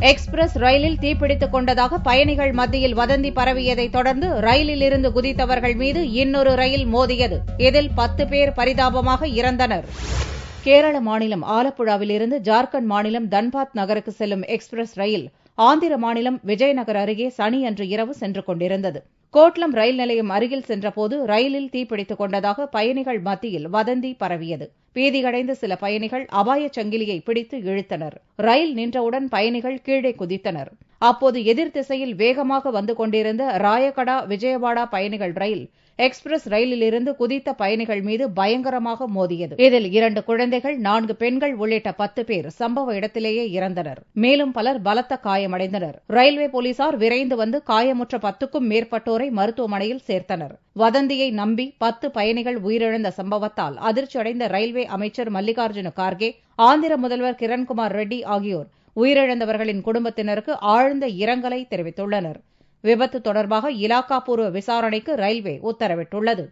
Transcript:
Express ரயிலில் தீப்பிடித்துக் கொண்டதாக பயணிகள் மத்தியில் வதந்தி பரவியதை தொடர்ந்து ரயிலில் இருந்து குதித்தவர்கள் மீது இன்னொரு ரயில் மோதியது. இதில் 10 பேர் பரிதாபமாக இறந்தனர். கேரள மாநிலம் ஆலப்புழாவிலிருந்து ஜார்க்கண்ட் மாநிலம் தன்பாத் நகருக்கு செல்லும் எக்ஸ்பிரஸ் ரயில் ஆந்திர மாநிலம் விஜயநகர் அருகே சனியன்று இரவு சென்று கொண்டிருந்தது. கோட்லம் ரயில் நிலையம் அருகில் சென்றபோது ரயிலில் தீப்பிடித்துக் கொண்டதாக பயணிகள் மத்தியில் வதந்தி பரவியது. பீதியடைந்த சில பயணிகள் அபாயச் சங்கிலியை பிடித்து இழுத்தனர். ரயில் நின்றவுடன் பயணிகள் கீழே குதித்தனர். அப்போது எதிர் திசையில் வேகமாக வந்து கொண்டிருந்த ராயகடா விஜயவாடா பயணிகள் ரயில் எக்ஸ்பிரஸ் ரயிலிலிருந்து குதித்த பயணிகள் மீது பயங்கரமாக மோதியது. இதில் 2 குழந்தைகள், 4 பெண்கள் உள்ளிட்ட 10 பேர் சம்பவ இடத்திலேயே இறந்தனர். மேலும் பலர் பலத்த காயமடைந்தனர். ரயில்வே போலீசார் விரைந்து வந்து காயமுற்ற 10க்கும் மேற்பட்டோரை மருத்துவமனையில் சேர்த்தனர். வதந்தியை நம்பி 10 பயணிகள் உயிரிழந்த சம்பவத்தால் அதிர்ச்சியடைந்த ரயில்வே அமைச்சர் மல்லிகார்ஜுன கார்கே, ஆந்திர முதல்வர் கிரண்குமார் ரெட்டி ஆகியோர் உயிரிழந்தவர்களின் குடும்பத்தினருக்கு ஆழ்ந்த இரங்கலை தெரிவித்துள்ளனர். விபத்து தொடர்பாக இலாகா பூர்வ விசாரணைக்கு ரயில்வே உத்தரவிட்டுள்ளது.